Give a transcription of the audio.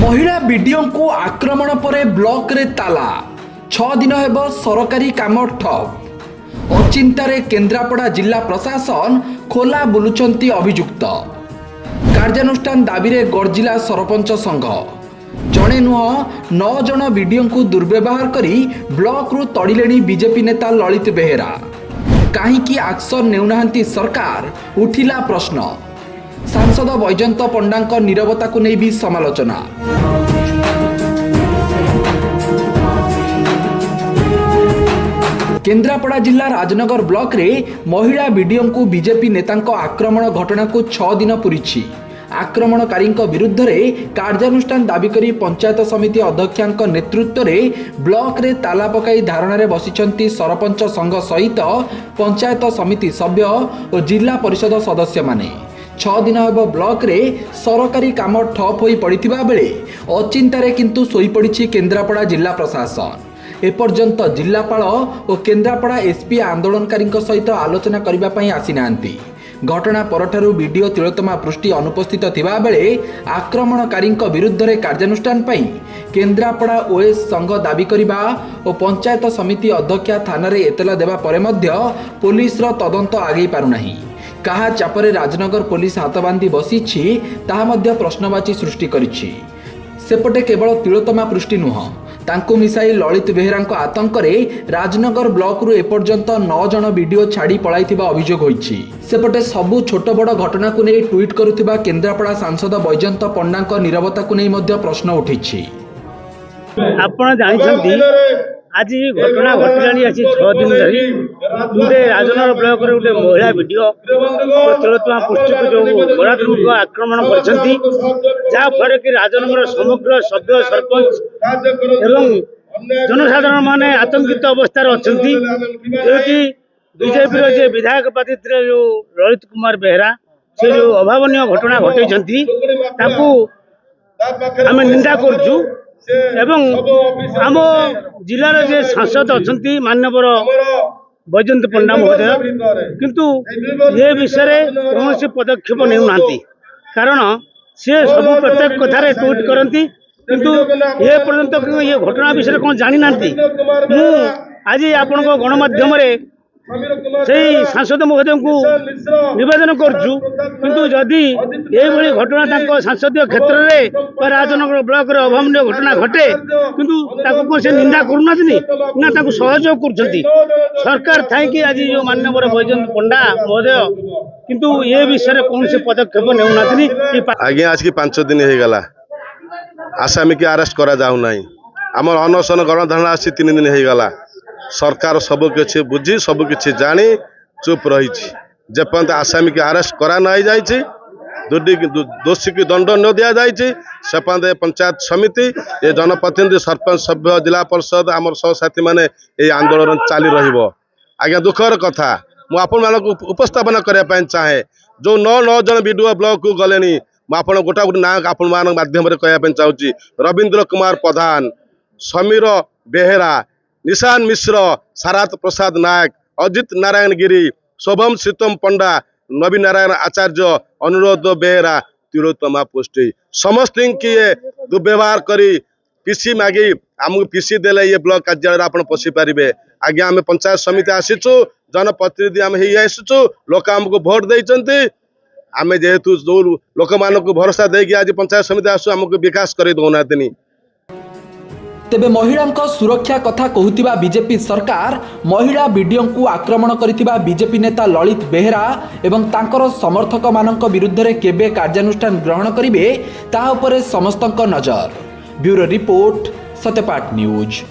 महिला बीडीओ को आक्रमण पर ब्लॉक रे ताला 6 दिन हेब सरकारी काम ठप। अचिंतारे केन्द्रापड़ा जिला प्रशासन खोला बुलुचंती अभियुक्त। कार्यानुष्ठान दाबी रे गर्जिला सरपंच संघ। जणे नुह 9 जन बीडीओ को दुर्व्यवहार करी ब्लॉक रु तड़िलेनी बीजेपी नेता ललित बेहेरा। कहीं एक्शन नेउनाहांती सरकार उठिला प्रश्न। सांसद वैजयंत पंडा नीरवता को नहीं भी समालोचना। केन्द्रापड़ा जिला राजनगर ब्लॉक रे महिला बीडीओ को बीजेपी नेता आक्रमण घटना को 6 दिन पूरी। आक्रमणकारी विरुद्ध रे कार्यानुष्ठान दाबी करी पंचायत समिति अध्यक्षा नेतृत्व में ब्लॉक रे ताला पकाई धारणा बसिछंती सरपंच संघ सहित पंचायत समिति सभ्य और जिला परिषद सदस्य माने। 6 दिन हेब ब्लॉक रे सरकारी काम ठप हो पड़िथिबा बेले अचिंतारे किंतु सोई पड़िछि केन्द्रापड़ा जिला प्रशासन। एपर्यंत जिलापाल और केन्द्रापड़ा एसपी आंदोलनकारी सहित आलोचना करने पर आसी नांती। घटना परठारु वीडियो तिलोत्तमा पृष्टि अनुपस्थित थिबा बेले आक्रमणकारी विरुद्ध रे कार्यानुष्ठान पई केन्द्रापड़ा ओएस संघ दाबी करिबा और पंचायत समिति अध्यक्षा थाना रे एतला देबा परे मध्य पुलिस रो तदंत आगे पारु नाही। कहा चापरे राजनगर पुलिस हाथ बांधी बसीछि ताहा मध्य प्रश्नवाची सृष्टि करिछि। सेपटे केवल तिलोत्तमा पृष्टि नुह तांको मिसाई ललित बेहेरा आतंक रे राजनगर ब्लॉक रु एपर्यंत 9 जन वीडियो छाड़ी पळाइथिबा अभियोग होईछि। सेपटे सबु छोट बड़ घटना को नहीं ट्वीट करुथिबा केन्द्रापड़ा सांसद वैजयंत पंडा नीरवता को नहीं मध्य प्रश्न उठिछि। आपण जानिछंती आज घटना घटलानी आज 6 दिन धरी गोटे राजनगर ब्लॉक रे गोटे महिला वीडियो तिलोत्तमा पृष्टि को जो मारात्मक आक्रमण करछंती जा फरे कि राजनगर समग्र सभ्य सरपंच एवं जनसाधारण माने आतंकित अवस्था रे अछंती। कि बीजेपी रो जे विधायक पार्टी जो ललित कुमार बेहेरा से जो अभावनीय घटना घटैछंती ताकू आमे निंदा करछु। एवं आम जिलार जे सांसद अच्छा माननीय वैजयंत पंडा महोदय किंतु ये विषय कौन पदक्षेप नेउना कारण सी सब प्रत्येक कथार ट्वीट करती किंतु ये पर्यंत ये घटना विषय कौन जानी ना। मु आज आपण गणमाध्यम से सांसद महोदय को निवेदन करुँ किंतु जदि ये घटना सांसदीय क्षेत्र में राजनगर ब्लॉक रे अभावनीय घटना घटे किंतु कौन से निंदा करूना ना सहयोग कर सरकार थी आज जो माननीय वैजयंत पंडा महोदय किंतु ये विषय कौन से पदक्षेप नेउना। आज्ञा आज की 5 दिन हो गला आसामी की अरेस्ट करा जाऊ नाही। आम अनशन गणधारणा आसी 3 दिन हो गला। सरकार सब किसी बुझी सब किसी जानी चुप रही जेपर्यंत आसामी की अरेस्ट करा नहीं जाइए दोषी की दंड न दि जाइए से पंचायत समिति ये जनप्रतिनिधि सरपंच सभ्य जिला परिषद आम सहसाथी मैंने ये आंदोलन चली रहा। दुखर कथा मुझे उपस्थापन करने चाहे जो 9 जन बीडीओ ब्लॉक को गले मुझे गोटा गोटे ना आपण माध्यम कहना चाहूँगी रवींद्र कुमार प्रधान, समीर बेहेरा, निशान मिश्र, सारात प्रसाद नायक, अजित नारायण गिरी, शोभम सीतम पंडा, नवीन नारायण आचार्य, अनुरोध बेहेरा, तिलोत्तमा पृष्टि समस्त किए दुर्व्यवहार करी पीसी मागी आमको पीसी देले ये ब्लॉक कार्यालय आप पशि पारे। आगे आम पंचायत समिति आसीचु जनप्रतिनिधि आम आसीचु लोक आमको भोट देते आम जेहेतु जो लोक मान भरोसा देकी आज पंचायत समिति आसु आमको विकास कर दौना। तेबे महिला सुरक्षा कथा कहूथिबा बीजेपी सरकार महिला बीडीओ को आक्रमण करिथिबा बीजेपी नेता ललित बेहेरा एवं तांकर समर्थक मानक विरुद्ध रे केबे कार्यानुष्ठान ग्रहण करिवे ता उपरे समस्तक नजर। Bureau report, Satyapath news.